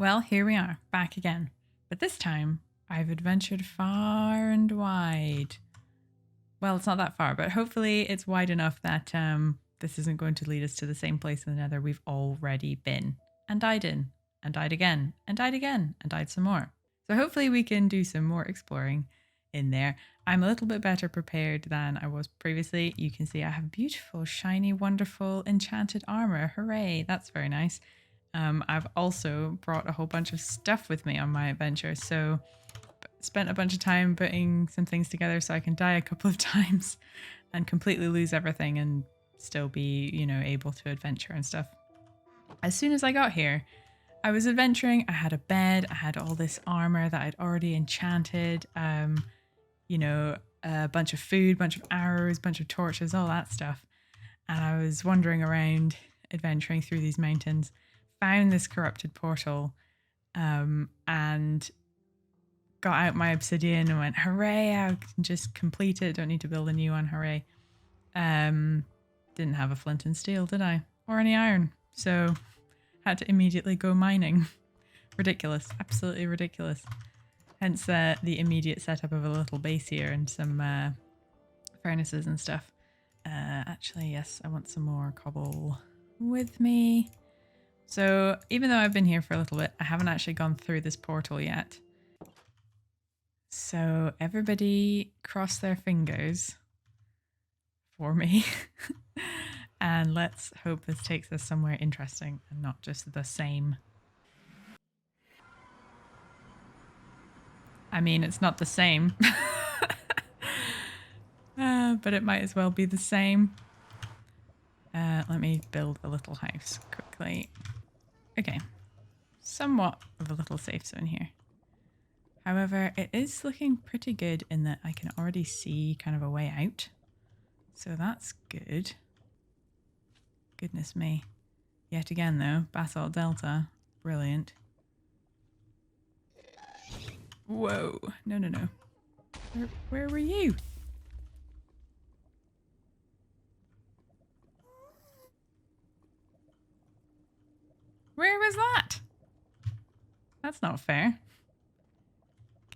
Well, here we are, back again. But this time, I've adventured far and wide. Well, it's not that far, but hopefully it's wide enough that this isn't going to lead us to the same place in the Nether we've already been and died in, and died again, and died again, and died some more. So hopefully we can do some more exploring in there. I'm a little bit better prepared than I was previously. You can see I have beautiful, shiny, wonderful, enchanted armor. Hooray, that's very nice. I've also brought a whole bunch of stuff with me on my adventure, so spent a bunch of time putting some things together so I can die a couple of times and completely lose everything and still be, able to adventure and stuff. As soon as I got here, I was adventuring. I had a bed, I had all this armor that I'd already enchanted, a bunch of food, bunch of arrows, bunch of torches, all that stuff. And I was wandering around, adventuring through these mountains, found this corrupted portal, and got out my obsidian and went, hooray, I can just complete it, don't need to build a new one, hooray. Didn't have a flint and steel, did I? Or any iron. So had to immediately go mining. Ridiculous, absolutely ridiculous. Hence the immediate setup of a little base here and some furnaces and stuff. Actually, yes, I want some more cobble with me. So even though I've been here for a little bit, I haven't actually gone through this portal yet. So everybody cross their fingers for me. And let's hope this takes us somewhere interesting and not just the same. I mean, it's not the same. But it might as well be the same. Let me build a little house quickly. Okay. Somewhat of a little safe zone here. However, it is looking pretty good in that I can already see kind of a way out. So that's good. Goodness me. Yet again though, Basalt Delta. Brilliant. Whoa. No, no, no. Where were you? Where was that? That's not fair.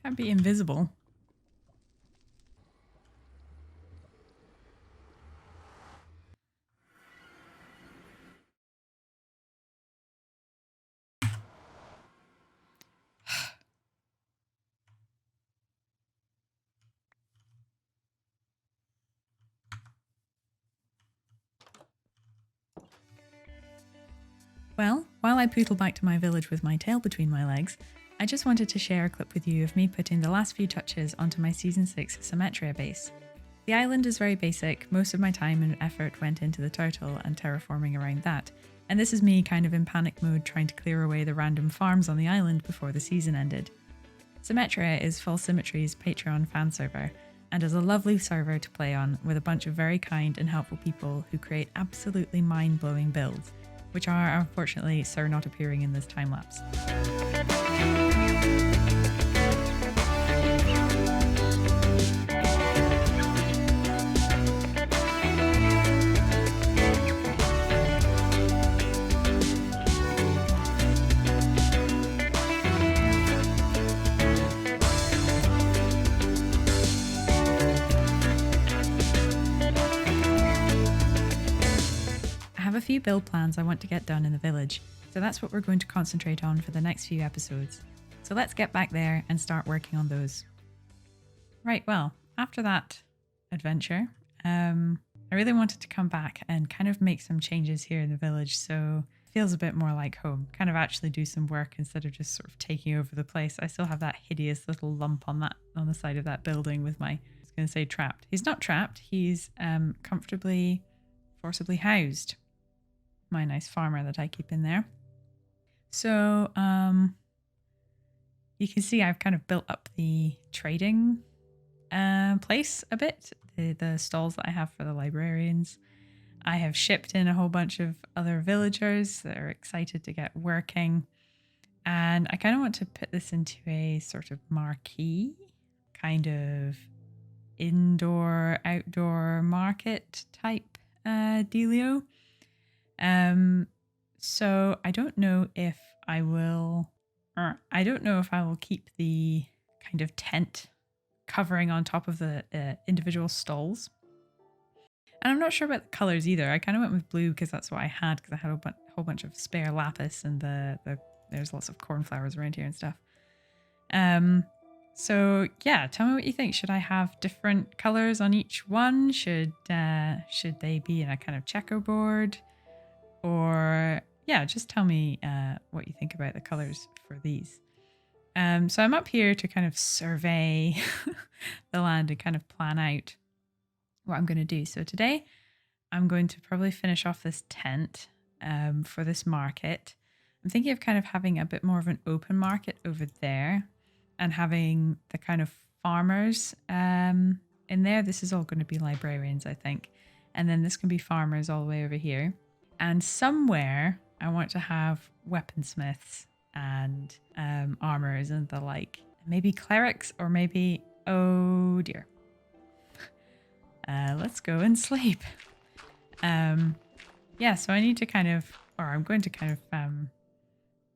Can't be invisible. Well, while I pootle back to my village with my tail between my legs, I just wanted to share a clip with you of me putting the last few touches onto my Season 6 Symmetria base. The island is very basic, most of my time and effort went into the turtle and terraforming around that, and this is me kind of in panic mode trying to clear away the random farms on the island before the season ended. Symmetria is Full Symmetry's Patreon fan server, and is a lovely server to play on with a bunch of very kind and helpful people who create absolutely mind-blowing builds, which are unfortunately not appearing in this time lapse. A few build plans I want to get done in the village, so that's what we're going to concentrate on for the next few episodes. So let's get back there and start working on those. Right, well, after that adventure, I really wanted to come back and kind of make some changes here in the village so it feels a bit more like home, kind of actually do some work instead of just sort of taking over the place. I still have that hideous little lump on the side of that building with my, I was going to say trapped. He's not trapped, he's comfortably, forcibly housed. My nice farmer that I keep in there. So you can see I've kind of built up the trading place a bit, the stalls that I have for the librarians. I have shipped in a whole bunch of other villagers that are excited to get working, and I kind of want to put this into a sort of marquee kind of indoor outdoor market type dealio. So I don't know if I will I don't know if I will keep the kind of tent covering on top of the individual stalls. And I'm not sure about the colors either. I kind of went with blue because that's what I had, because I had a whole bunch of spare lapis and there's lots of cornflowers around here and stuff. So yeah, tell me what you think. Should I have different colors on each one? Should they be in a kind of checkerboard? Or yeah, just tell me what you think about the colors for these. So I'm up here to kind of survey the land and kind of plan out what I'm going to do. So today I'm going to probably finish off this tent for this market. I'm thinking of kind of having a bit more of an open market over there and having the kind of farmers in there. This is all going to be librarians, I think. And then this can be farmers all the way over here. And somewhere I want to have weaponsmiths and armorers and the like. Maybe clerics or maybe... Oh dear. Let's go and sleep. Yeah, so I need to kind of... Or I'm going to kind of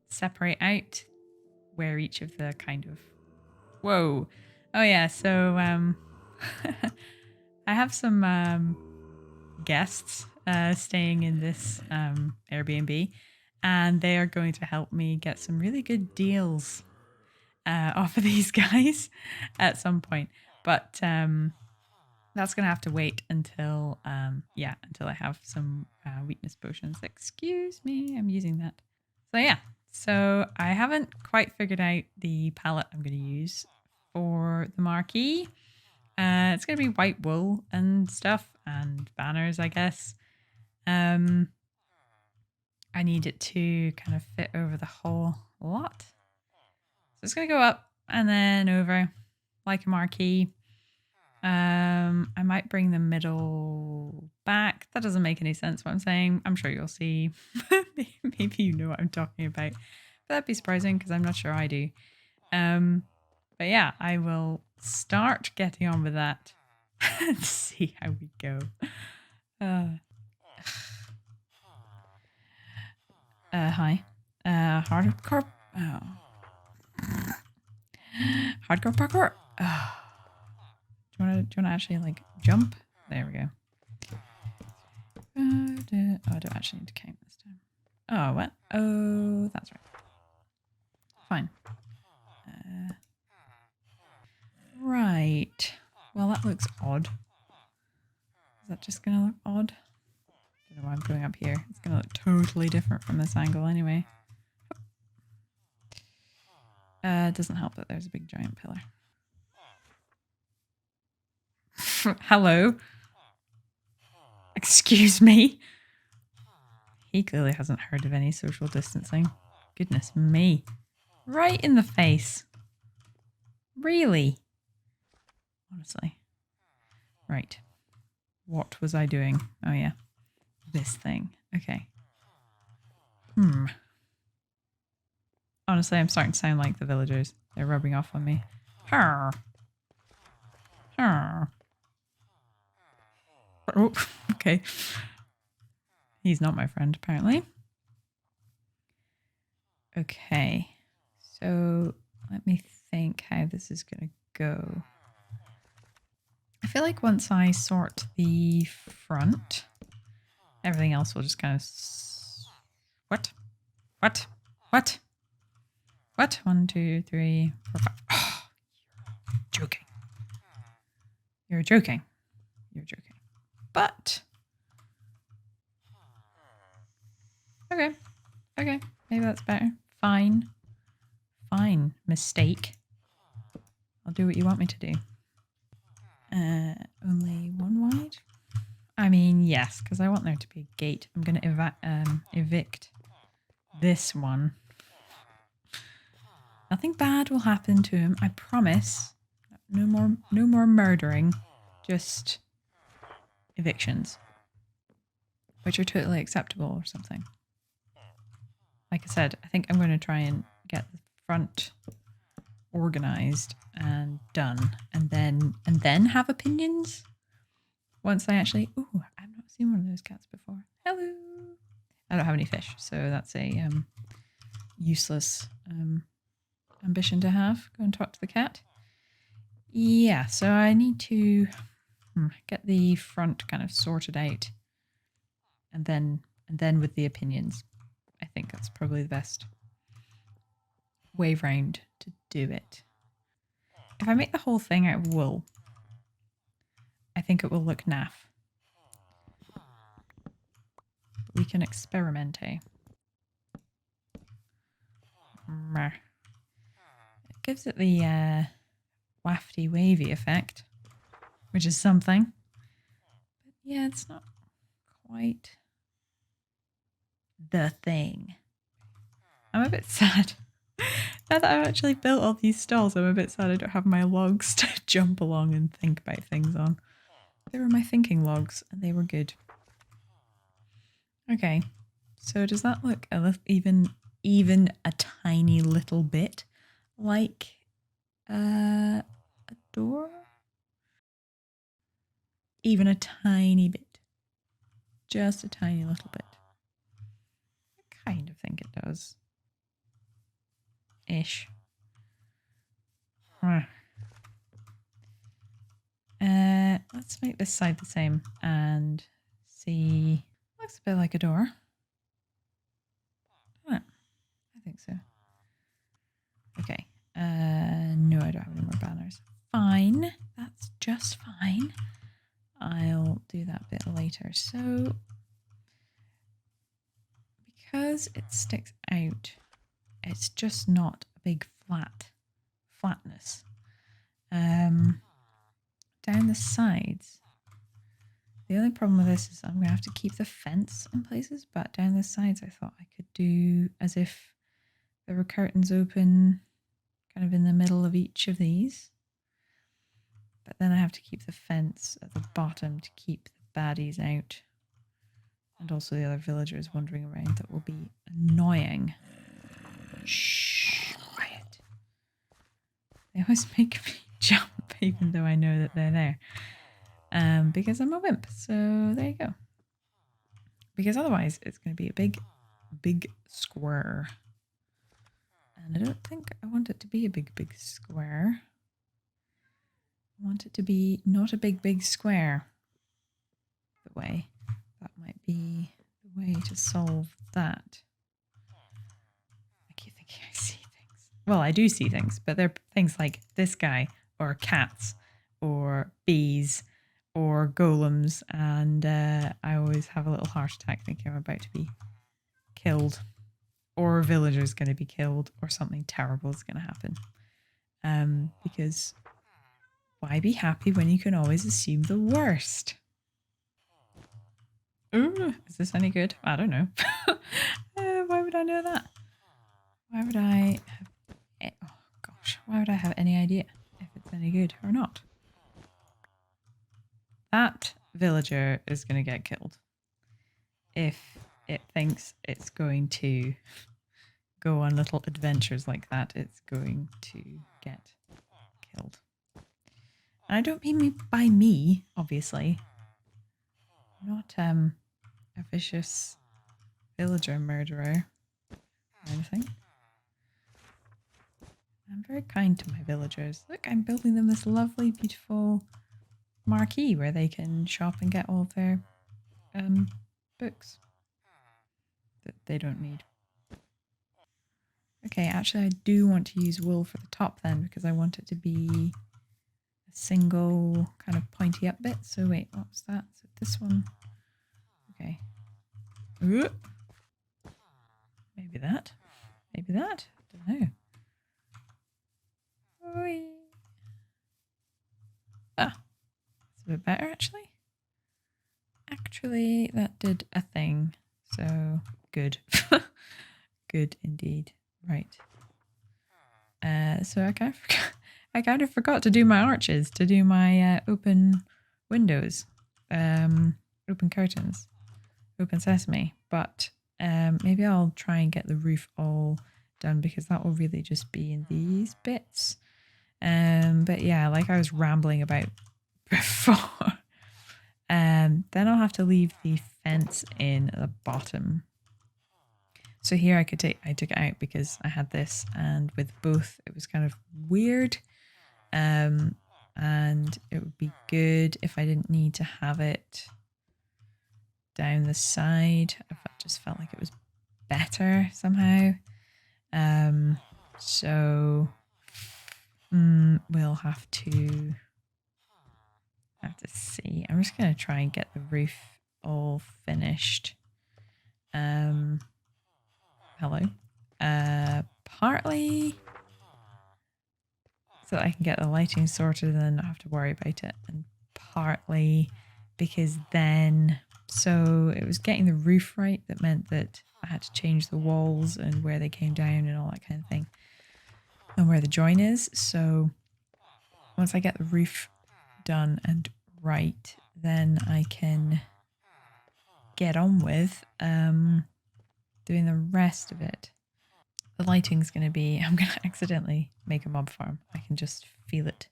separate out where each of the kind of... Whoa. Oh yeah, so I have some guests staying in this Airbnb, and they are going to help me get some really good deals off of these guys at some point. But that's going to have to wait until until I have some weakness potions. Excuse me, I'm using that. So yeah, so I haven't quite figured out the palette I'm going to use for the marquee. It's going to be white wool and stuff and banners, I guess. I need it to kind of fit over the whole lot. So it's going to go up and then over like a marquee. I might bring the middle back. That doesn't make any sense what I'm saying. I'm sure you'll see. Maybe you know what I'm talking about. But that'd be surprising because I'm not sure I do. But yeah, I will start getting on with that and see how we go. Hi. Hardcore. Oh. Hardcore parkour. Oh. Do you want to actually like jump? There we go. Oh, I don't actually need to count this time. Oh, what? Oh, that's right. Fine. Right. Well, that looks odd. Is that just going to look odd? I don't know why I'm going up here. It's going to look totally different from this angle anyway. It doesn't help that there's a big giant pillar. Hello? Excuse me? He clearly hasn't heard of any social distancing. Goodness me. Right in the face. Really? Honestly. Right. What was I doing? Oh yeah. This thing. Okay. Honestly, I'm starting to sound like the villagers. They're rubbing off on me. Her. Her. Oh, okay. He's not my friend, apparently. Okay. So let me think how this is going to go. I feel like once I sort the front, everything else will just kind of... What? What? What? What? 1, 2, 3, 4, 5. Oh, you're joking. You're joking. You're joking. But... Okay. Okay. Maybe that's better. Fine. Fine. Mistake. I'll do what you want me to do. Only one wide? I mean, yes, because I want there to be a gate. I'm going to evict this one. Nothing bad will happen to him, I promise. No more murdering. Just evictions. Which are totally acceptable or something. Like I said, I think I'm going to try and get the front organized and done, and then have opinions once I actually... Ooh, I've not seen one of those cats before. Hello. I don't have any fish, so that's a useless ambition to have. Go and talk to the cat. Yeah, so I need to get the front kind of sorted out, and then with the opinions. I think that's probably the best way round to do it. If I make the whole thing out of wool, I think it will look naff. But we can experiment, eh? It gives it the wafty wavy effect, which is something. But yeah, it's not quite the thing. I'm a bit sad. Now that I've actually built all these stalls, I'm a bit sad I don't have my logs to jump along and think about things on. They were my thinking logs, and they were good. Okay, so does that look a little, even a tiny little bit like a door? Even a tiny bit. Just a tiny little bit. I kind of think it does. Ish. Let's make this side the same and see. Looks a bit like a door. I think so. Okay. No, I don't have any more banners. Fine. That's just fine. I'll do that bit later. So, because it sticks out, it's just not a big flatness. Down the sides, the only problem with this is I'm going to have to keep the fence in places, but down the sides I thought I could do as if there were curtains open kind of in the middle of each of these. But then I have to keep the fence at the bottom to keep the baddies out. And also the other villagers wandering around that will be annoying. Shh, quiet. They always make me jump even though I know that they're there. Because I'm a wimp. So there you go. Because otherwise it's going to be a big square. And I don't think I want it to be a big square. I want it to be not a big square. The way. That might be the way to solve that. I keep thinking I see things. Well, I do see things, but they're things like this guy, or cats, or bees, or golems, and I always have a little heart attack thinking I'm about to be killed, or a villager's going to be killed, or something terrible is going to happen. Because why be happy when you can always assume the worst? Ooh, is this any good? I don't know. Why would I know that? Why would I have... Oh, gosh. Why would I have any idea if it's any good or not? That villager is going to get killed. If it thinks it's going to go on little adventures like that, it's going to get killed. And I don't mean by me, obviously. I'm not a vicious villager murderer or anything. I'm very kind to my villagers. Look, I'm building them this lovely, beautiful marquee where they can shop and get all of their books that they don't need. Okay, actually I do want to use wool for the top then because I want it to be a single kind of pointy up bit. So wait, what was that? So this one. Okay. Ooh. Maybe that. Maybe that. I don't know. Whee. Ah, it's a bit better actually. Actually, that did a thing. So good. Good indeed. Right. So I kind of forgot to do my arches, to do my open windows, open curtains, open sesame. But maybe I'll try and get the roof all done because that will really just be in these bits. But yeah, like I was rambling about before. Then I'll have to leave the fence in at the bottom. So here I took it out because I had this, and with both it was kind of weird. And it would be good if I didn't need to have it down the side. I just felt like it was better somehow. So we'll have to see. I'm just gonna try and get the roof all finished. Hello. Partly so that I can get the lighting sorted and then not have to worry about it, and partly because then so it was getting the roof right that meant that I had to change the walls and where they came down and all that kind of thing, and where the join is. So once I get the roof done and right, then I can get on with doing the rest of it. The lighting's going to be, I'm going to accidentally make a mob farm. I can just feel it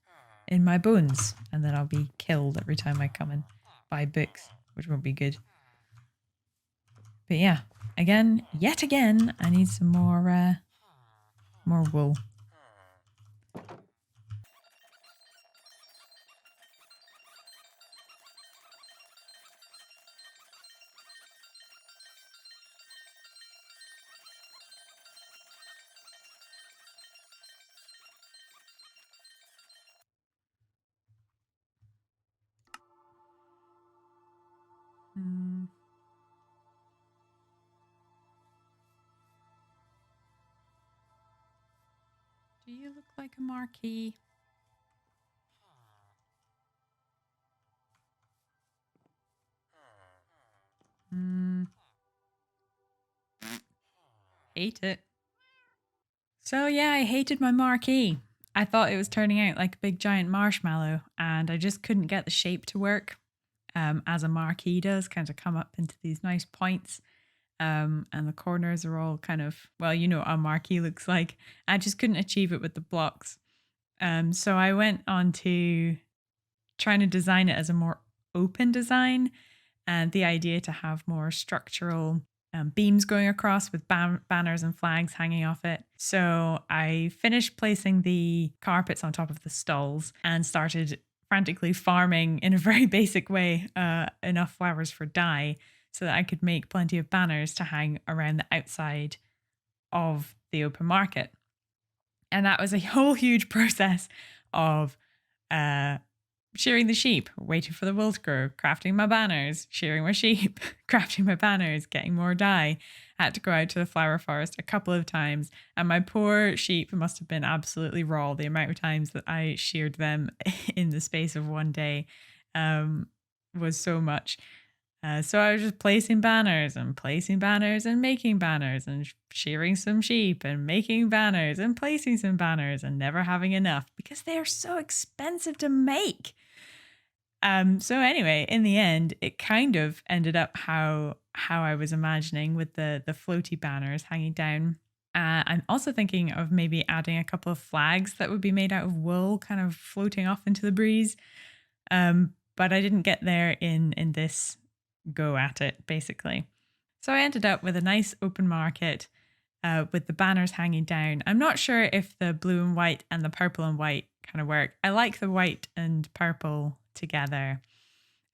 in my bones, and then I'll be killed every time I come and buy books, which won't be good. But yeah, yet again, I need some more wool. Do you look like a marquee? Hate it. So yeah, I hated my marquee. I thought it was turning out like a big giant marshmallow, and I just couldn't get the shape to work. As a marquee does, kind of come up into these nice points. And the corners are all kind of, well, you know what a marquee looks like. I just couldn't achieve it with the blocks. So I went on to trying to design it as a more open design, and the idea to have more structural beams going across with banners and flags hanging off it. So I finished placing the carpets on top of the stalls and started frantically farming in a very basic way enough flowers for dye so that I could make plenty of banners to hang around the outside of the open market. And that was a whole huge process of shearing the sheep, waiting for the wool to grow, crafting my banners, shearing my sheep, crafting my banners, getting more dye. I had to go out to the flower forest a couple of times, and my poor sheep must have been absolutely raw. The amount of times that I sheared them in the space of one day was so much. So I was just placing banners and making banners and shearing some sheep and making banners and placing some banners and never having enough because they are so expensive to make. So anyway, in the end, it kind of ended up how I was imagining with the floaty banners hanging down. I'm also thinking of maybe adding a couple of flags that would be made out of wool, kind of floating off into the breeze. But I didn't get there in this go at it, basically. So I ended up with a nice open market with the banners hanging down. I'm not sure if the blue and white and the purple and white kind of work. I like the white and purple together.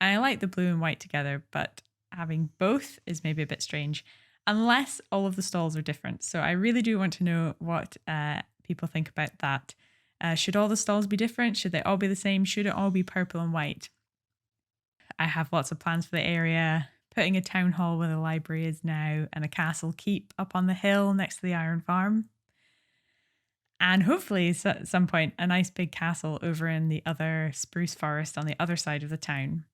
And I like the blue and white together, but having both is maybe a bit strange, unless all of the stalls are different. So I really do want to know what people think about that. Should all the stalls be different? Should they all be the same? Should it all be purple and white? I have lots of plans for the area, putting a town hall where the library is now and a castle keep up on the hill next to the iron farm. And hopefully at some point, a nice big castle over in the other spruce forest on the other side of the town.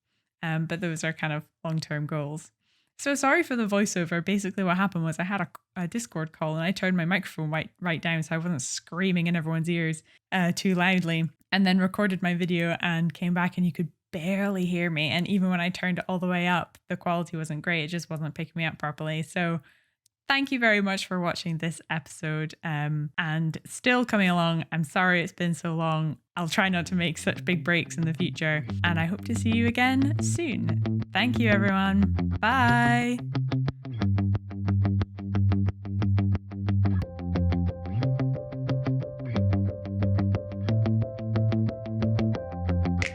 But those are kind of long-term goals. So sorry for the voiceover. Basically what happened was I had a Discord call and I turned my microphone right down so I wasn't screaming in everyone's ears too loudly, and then recorded my video and came back and you could barely hear me. And even when I turned it all the way up, the quality wasn't great. It just wasn't picking me up properly. So thank you very much for watching this episode and still coming along. I'm sorry it's been so long. I'll try not to make such big breaks in the future, and I hope to see you again soon. Thank you, everyone. Bye.